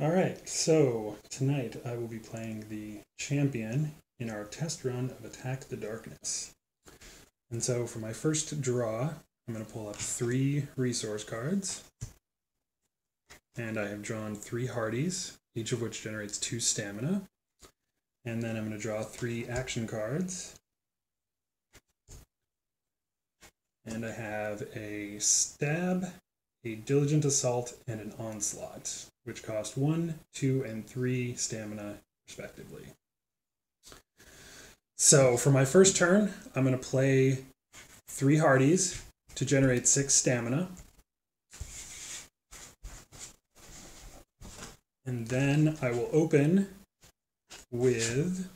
Alright, so tonight I will be playing the champion in our test run of Attack the Darkness. And so for my first draw, I'm going to pull up 3 resource cards. And I have drawn 3 Hardies, each of which generates 2 stamina. And then I'm going to draw 3 action cards. And I have a Stab, a Diligent Assault, and an Onslaught, which cost 1, 2, and 3 stamina, respectively. So for my first turn, I'm going to play 3 Hardies to generate 6 stamina. And then I will open with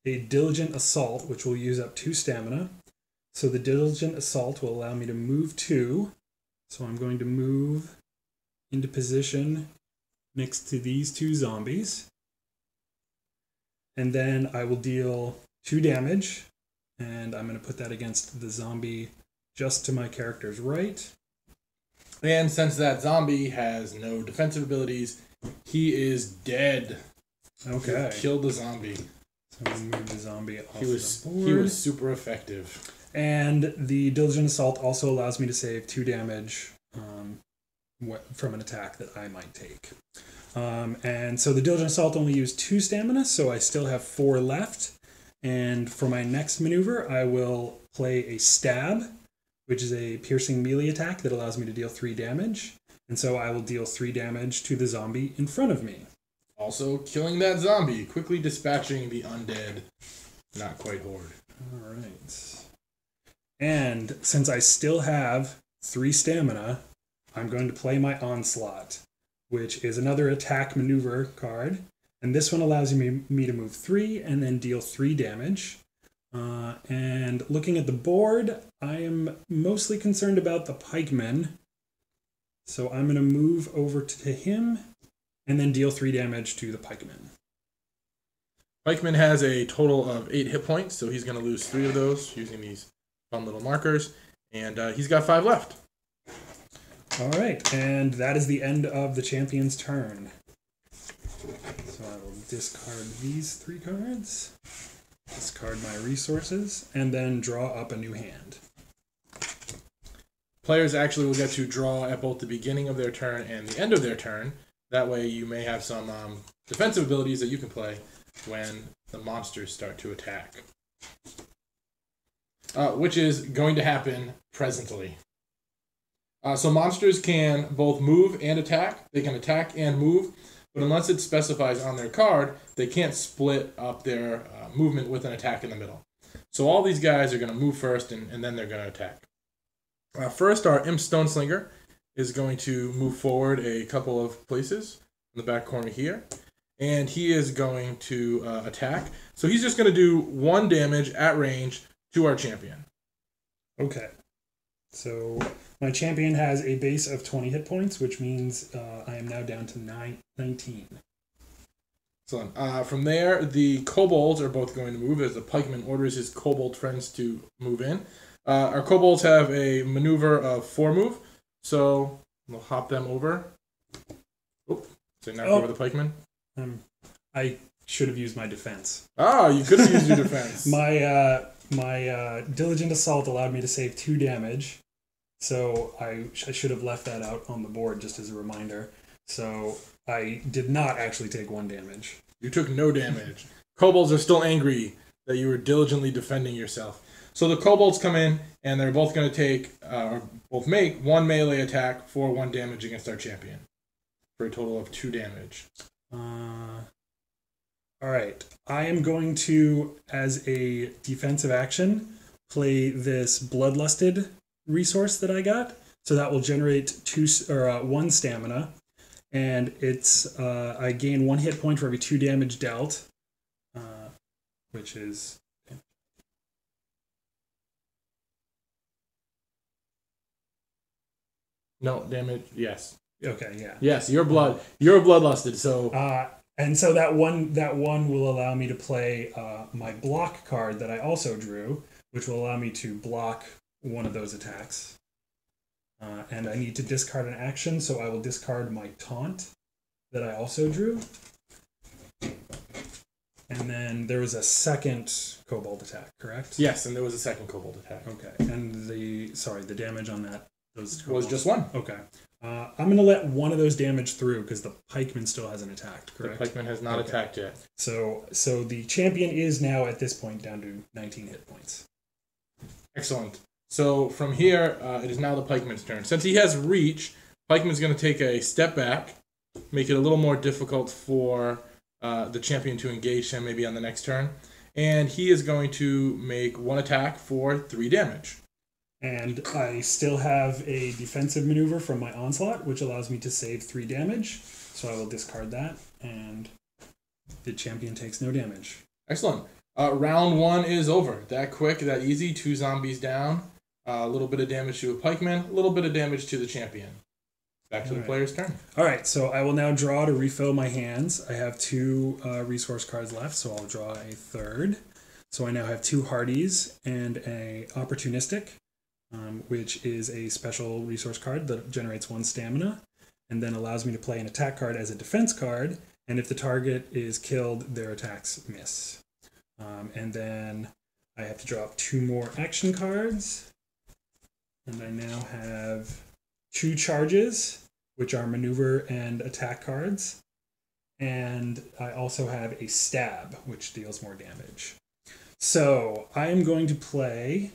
a Diligent Assault, which will use up 2 stamina. So the Diligent Assault will allow me to move 2. So I'm going to move into position next to these 2 zombies. And then I will deal 2 damage, and I'm going to put that against the zombie just to my character's right. And since that zombie has no defensive abilities, he is dead. Okay. You killed the zombie. So I'm going to move the zombie off the board. He was super effective. And the Diligent Assault also allows me to save 2 damage from an attack that I might take. And so the Diligent Assault only used 2 stamina, so I still have 4 left. And for my next maneuver, I will play a Stab, which is a piercing melee attack that allows me to deal 3 damage. And so I will deal 3 damage to the zombie in front of me. Also killing that zombie, quickly dispatching the undead, not quite horde. All right. And since I still have 3 stamina, I'm going to play my Onslaught, which is another attack maneuver card. And this one allows me to move 3 and then deal 3 damage. And looking at the board, I am mostly concerned about the pikeman. So I'm going to move over to him and then deal 3 damage to the pikeman. Pikeman has a total of 8 hit points, so he's going to lose 3 of those using these fun little markers. And he's got 5 left. All right, and that is the end of the champion's turn. So I will discard these 3 cards, discard my resources, and then draw up a new hand. Players actually will get to draw at both the beginning of their turn and the end of their turn. That way you may have some defensive abilities that you can play when the monsters start to attack. Which is going to happen presently. So monsters can both move and attack. They can attack and move, but unless it specifies on their card, they can't split up their movement with an attack in the middle. So all these guys are going to move first, and then they're going to attack. First, our Imp Stoneslinger is going to move forward a couple of places in the back corner here, and he is going to attack. So he's just going to do 1 damage at range to our champion. Okay. So my champion has a base of 20 hit points, which means I am now down to 19. Excellent. From there, the kobolds are both going to move as the pikeman orders his kobold friends to move in. Our kobolds have a maneuver of 4 move, so we'll hop them over. Oh, so now over the pikeman. I should have used my defense. Ah, you could have used your defense. My Diligent Assault allowed me to save 2 damage, so I should have left that out on the board just as a reminder. So I did not actually take 1 damage. You took no damage. Kobolds are still angry that you were diligently defending yourself. So the kobolds come in, and they're both going to take, or both make 1 melee attack for 1 damage against our champion, for a total of 2 damage. Alright, I am going to, as a defensive action, play this Bloodlusted resource that I got. So that will generate 1 stamina, and it's I gain 1 hit point for every 2 damage dealt, which is... No, damage, yes. Okay, yeah. Yes, you're bloodlusted, so... And so that one will allow me to play my block card that I also drew, which will allow me to block one of those attacks. And I need to discard an action, so I will discard my taunt that I also drew. And then there was a second kobold attack, correct? Yes, and there was a second kobold attack. Okay. And the damage on that was just one. Okay. I'm going to let one of those damage through because the pikeman still hasn't attacked, correct? The pikeman has not attacked yet. So the champion is now at this point down to 19 hit points. Excellent. So from here, it is now the pikeman's turn. Since he has reach, pikeman's going to take a step back, make it a little more difficult for the champion to engage him maybe on the next turn. And he is going to make one attack for 3 damage. And I still have a defensive maneuver from my onslaught, which allows me to save 3 damage. So I will discard that, and the champion takes no damage. Excellent. Round 1 is over. That quick, that easy. 2 zombies down. A little bit of damage to a pikeman. A little bit of damage to the champion. Back to the player's turn. All right, so I will now draw to refill my hands. I have 2 resource cards left, so I'll draw a third. So I now have 2 hardies and a opportunistic, which is a special resource card that generates 1 stamina and then allows me to play an attack card as a defense card. And if the target is killed, their attacks miss. And then I have to draw up 2 more action cards. And I now have 2 charges, which are maneuver and attack cards. And I also have a stab, which deals more damage. So I am going to play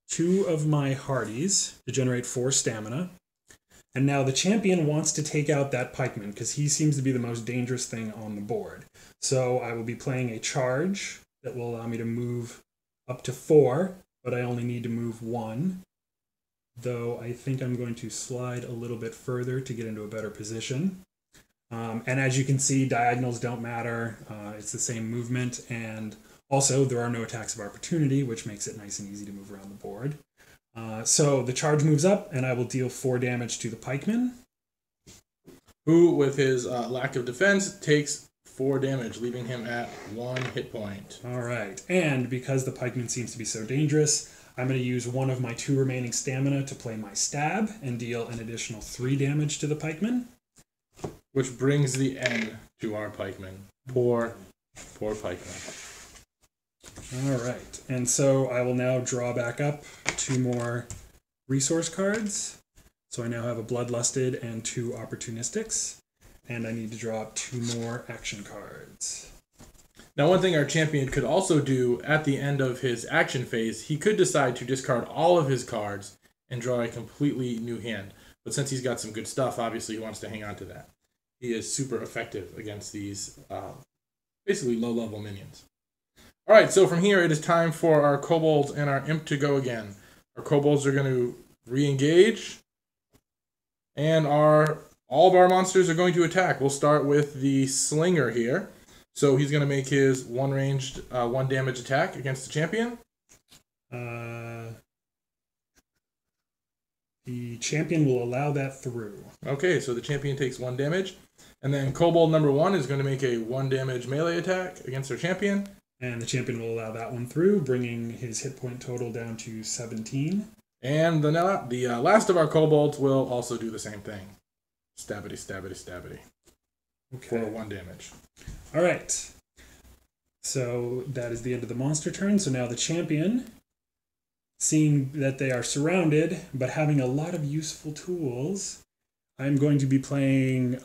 2 of my hardies to generate 4 stamina. And now the champion wants to take out that pikeman because he seems to be the most dangerous thing on the board. So I will be playing a charge that will allow me to move up to 4, but I only need to move 1. Though I think I'm going to slide a little bit further to get into a better position. And as you can see, diagonals don't matter. It's the same movement, and also there are no attacks of opportunity, which makes it nice and easy to move around the board. So the charge moves up, and I will deal 4 damage to the pikeman, who, with his lack of defense, takes 4 damage, leaving him at 1 hit point. All right, and because the pikeman seems to be so dangerous, I'm going to use one of my 2 remaining stamina to play my stab and deal an additional 3 damage to the pikeman. Which brings the end to our pikeman. Poor pikeman. All right, and so I will now draw back up 2 more resource cards. So I now have a Bloodlusted and 2 Opportunistics, and I need to draw up 2 more action cards. Now, one thing our champion could also do at the end of his action phase, he could decide to discard all of his cards and draw a completely new hand. But since he's got some good stuff, obviously he wants to hang on to that. He is super effective against these basically low-level minions. All right, so from here, it is time for our kobolds and our imp to go again. Our kobolds are going to re-engage, and all of our monsters are going to attack. We'll start with the slinger here. So he's going to make his 1 ranged, 1 damage attack against the champion. The champion will allow that through. Okay, so the champion takes 1 damage. And then kobold number 1 is going to make a 1 damage melee attack against their champion. And the champion will allow that one through, bringing his hit point total down to 17. And the last of our kobolds will also do the same thing. Stabbity, stabbity, stabbity. Okay. For 1 damage. All right. So that is the end of the monster turn. So now the champion, seeing that they are surrounded, but having a lot of useful tools, I'm going to be playing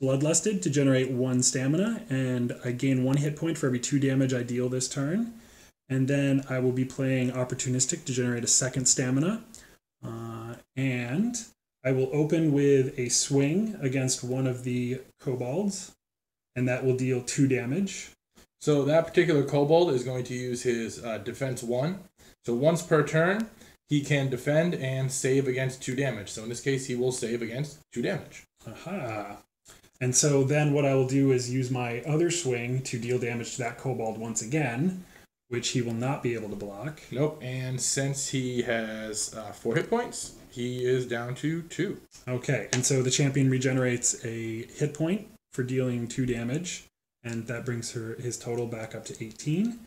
Bloodlusted to generate 1 stamina, and I gain 1 hit point for every 2 damage I deal this turn. And then I will be playing Opportunistic to generate a 2nd stamina. And I will open with a swing against one of the kobolds, and that will deal 2 damage. So that particular kobold is going to use his defense 1. So once per turn, he can defend and save against 2 damage. So in this case, he will save against 2 damage. Aha. And so then what I will do is use my other swing to deal damage to that kobold once again, which he will not be able to block. Nope, and since he has 4 hit points, he is down to 2. Okay, and so the champion regenerates a hit point for dealing 2 damage, and that brings his total back up to 18.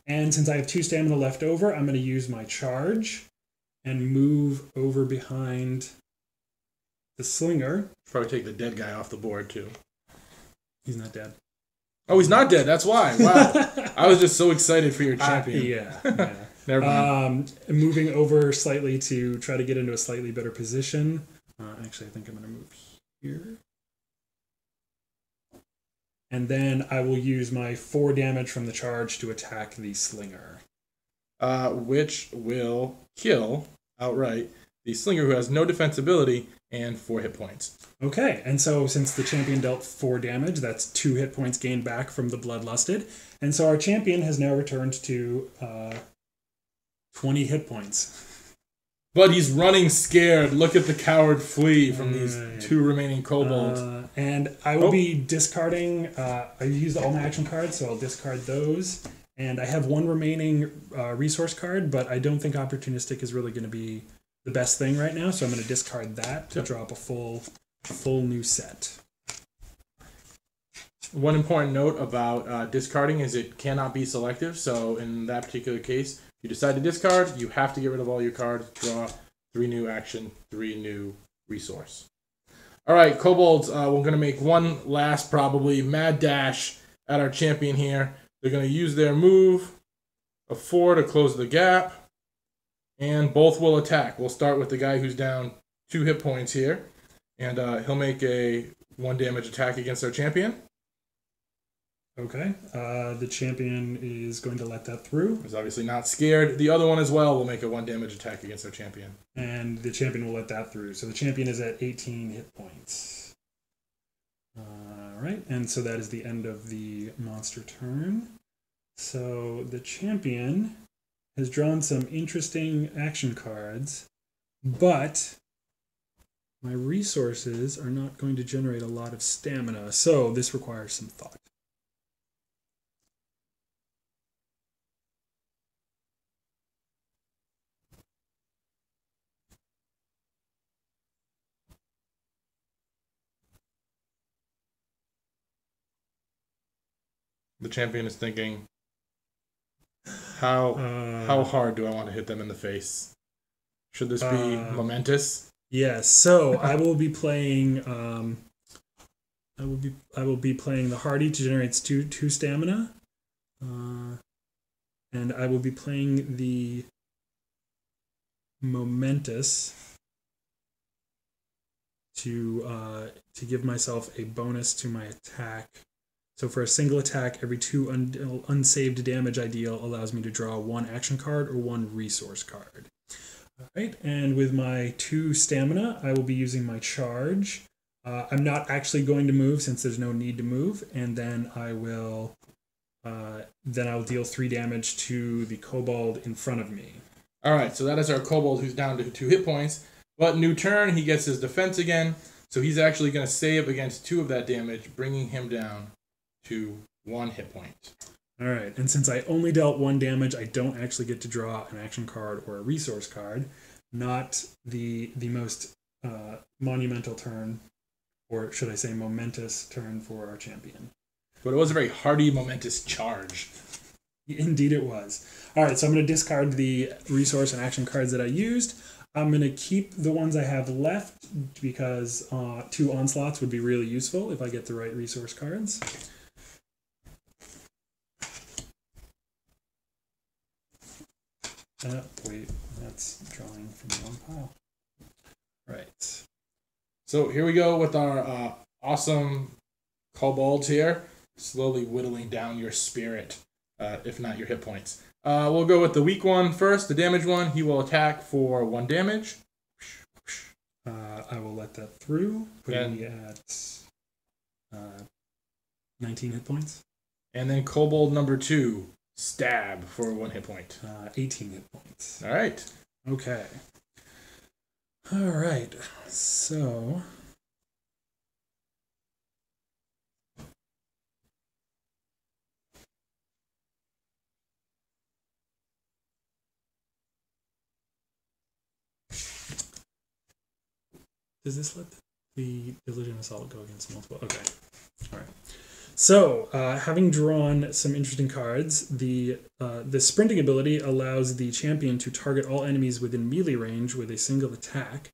And since I have 2 stamina left over, I'm going to use my charge and move over behind the slinger. Probably take the dead guy off the board too. He's not dead. Oh, he's not dead. That's why. Wow. I was just so excited for your champion. Yeah. Never mind. Moving over slightly to try to get into a slightly better position. Actually, I think I'm going to move here. And then I will use my 4 damage from the charge to attack the slinger. Which will kill outright the slinger, who has no defensibility and 4 hit points. Okay, and so since the champion dealt 4 damage, that's 2 hit points gained back from the Bloodlusted. And so our champion has now returned to 20 hit points. But he's running scared. Look at the coward flee from these 2 remaining kobolds. And I will be discarding... I used all my action cards, so I'll discard those. And I have 1 remaining resource card, but I don't think Opportunistic is really going to be the best thing right now, so I'm going to discard that to drop a full new set. One important note about discarding is it cannot be selective, so in that particular case, you decide to discard, you have to get rid of all your cards, draw 3 new action, 3 new resource. Alright, kobolds, we're going to make one last, probably, mad dash at our champion here. They're going to use their move of 4 to close the gap, and both will attack. We'll start with the guy who's down 2 hit points here, and he'll make a 1 damage attack against our champion. Okay, the champion is going to let that through. He's obviously not scared. The other one as well will make a 1 damage attack against our champion. And the champion will let that through. So the champion is at 18 hit points. Alright, and so that is the end of the monster turn. So the champion has drawn some interesting action cards, but my resources are not going to generate a lot of stamina, so this requires some thought. The champion is thinking, how hard do I want to hit them in the face? Should this be momentous? Yes. So I will be playing. I will be playing the hardy to generate two stamina, and I will be playing the momentous to give myself a bonus to my attack. So for a single attack, every 2 unsaved damage I deal allows me to draw 1 action card or 1 resource card. All right, and with my 2 stamina, I will be using my charge. I'm not actually going to move since there's no need to move, and then I will deal 3 damage to the kobold in front of me. All right, so that is our kobold who's down to 2 hit points. But new turn, he gets his defense again, so he's actually going to save against 2 of that damage, bringing him down to 1 hit point. All right, and since I only dealt 1 damage, I don't actually get to draw an action card or a resource card. Not the most monumental turn, or should I say momentous turn for our champion. But it was a very hardy, momentous charge. Indeed it was. All right, so I'm going to discard the resource and action cards that I used. I'm going to keep the ones I have left because 2 onslaughts would be really useful if I get the right resource cards. Wait, that's drawing from the wrong pile. Right. So here we go with our awesome kobolds here, slowly whittling down your spirit, if not your hit points. We'll go with the weak one first, the damage one. He will attack for 1 damage. I will let that through, putting me at 19 hit points. And then kobold number 2, stab for 1 hit point. 18 hit points. All right. Okay. All right. So... Does this let the Diligent Assault go against multiple? Okay. All right. So, having drawn some interesting cards, the sprinting ability allows the champion to target all enemies within melee range with a single attack.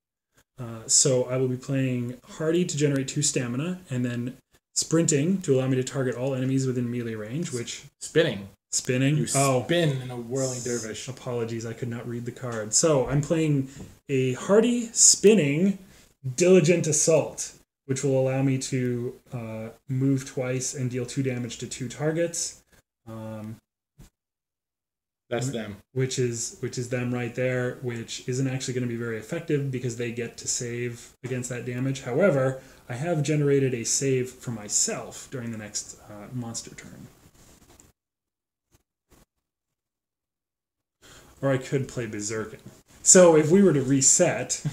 So I will be playing Hardy to generate 2 stamina, and then sprinting to allow me to target all enemies within melee range, which... Spinning. Spinning? You spin in a whirling dervish. Apologies, I could not read the card. So I'm playing a Hardy spinning Diligent Assault, which will allow me to move twice and deal 2 damage to 2 targets. That's them. Which is them right there, which isn't actually going to be very effective because they get to save against that damage. However, I have generated a save for myself during the next monster turn. Or I could play Berserking. So if we were to reset...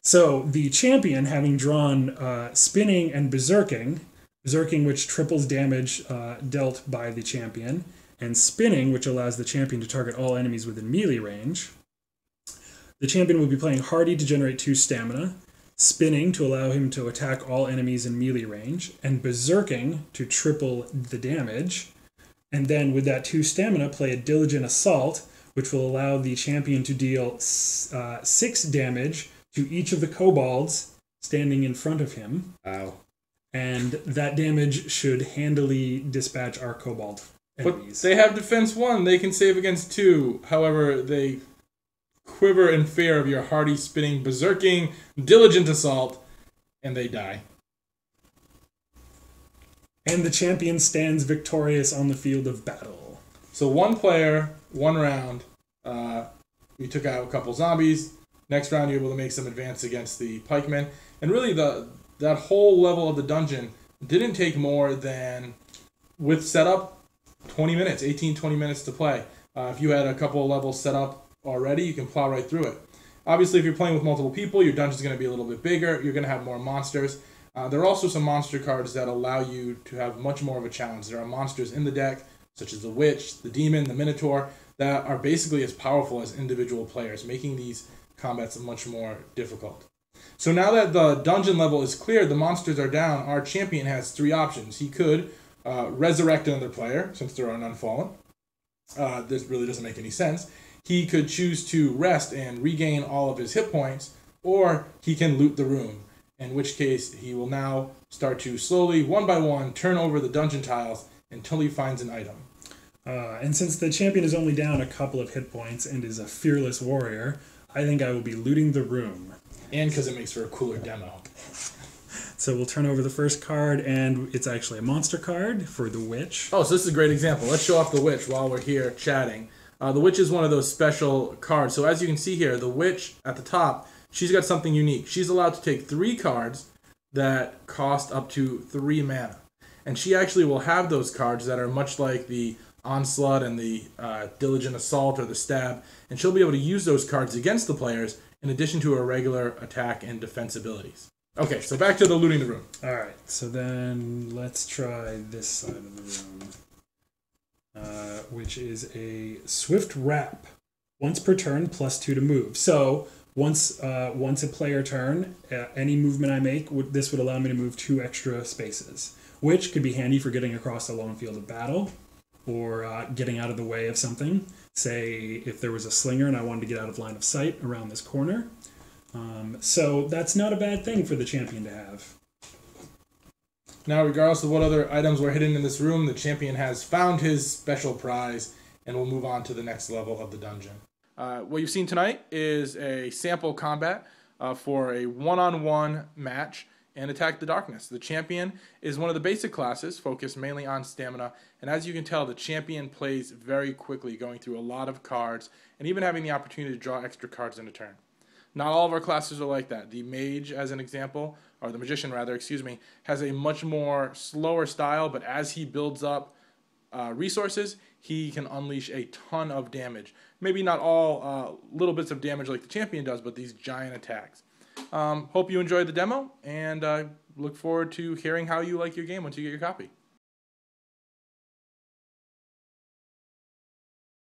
So the champion, having drawn Spinning and Berserking, which triples damage dealt by the champion, and Spinning, which allows the champion to target all enemies within melee range. The champion will be playing Hardy to generate 2 stamina, Spinning to allow him to attack all enemies in melee range, and Berserking to triple the damage. And then with that 2 stamina, play a Diligent Assault, which will allow the champion to deal 6 damage to each of the kobolds standing in front of him. Wow. And that damage should handily dispatch our kobold enemies. But they have defense 1. They can save against 2. However, they quiver in fear of your Hardy spinning, berserking, Diligent Assault, and they die. And the champion stands victorious on the field of battle. So 1 player, 1 round. We took out a couple zombies. Next round, you're able to make some advance against the pikemen. And really, that whole level of the dungeon didn't take more than, with setup, 20 minutes, 18-20 minutes to play. If you had a couple of levels set up already, you can plow right through it. Obviously, if you're playing with multiple people, your dungeon's going to be a little bit bigger. You're going to have more monsters. There are also some monster cards that allow you to have much more of a challenge. There are monsters in the deck, such as the Witch, the Demon, the Minotaur, that are basically as powerful as individual players, making these combats much more difficult. So now that the dungeon level is clear, the monsters are down, our champion has 3 options. He could resurrect another player, since there are none fallen. This really doesn't make any sense. He could choose to rest and regain all of his hit points, or he can loot the room, in which case he will now start to slowly, 1 by 1, turn over the dungeon tiles until he finds an item. And since the champion is only down a couple of hit points and is a fearless warrior, I think I will be looting the room. And because it makes for a cooler demo. So we'll turn over the first card, and it's actually a monster card for the Witch. Oh, so this is a great example. Let's show off the Witch while we're here chatting. The Witch is one of those special cards. So as you can see here, the Witch at the top, she's got something unique. She's allowed to take 3 cards that cost up to 3 mana. And she actually will have those cards that are much like the Onslaught and the Diligent Assault or the Stab, and she'll be able to use those cards against the players in addition to her regular attack and defense abilities. Okay, so back to the looting the room. Alright, so then let's try this side of the room, which is a Swift Wrap. Once per turn, +2 to move. So once a player turn, any movement I make, this would allow me to move 2 extra spaces, which could be handy for getting across a long field of battle, or getting out of the way of something. Say if there was a slinger and I wanted to get out of line of sight around this corner. So that's not a bad thing for the champion to have. Now, regardless of what other items were hidden in this room, the champion has found his special prize and will move on to the next level of the dungeon. What you've seen tonight is a sample combat for a one-on-one match and Attack the Darkness. The champion is one of the basic classes, focused mainly on stamina, and as you can tell, the champion plays very quickly, going through a lot of cards, and even having the opportunity to draw extra cards in a turn. Not all of our classes are like that. The mage, as an example, or the magician rather, has a much more slower style, but as he builds up resources, he can unleash a ton of damage. Maybe not all little bits of damage like the champion does, but these giant attacks. Hope you enjoyed the demo, and look forward to hearing how you like your game once you get your copy.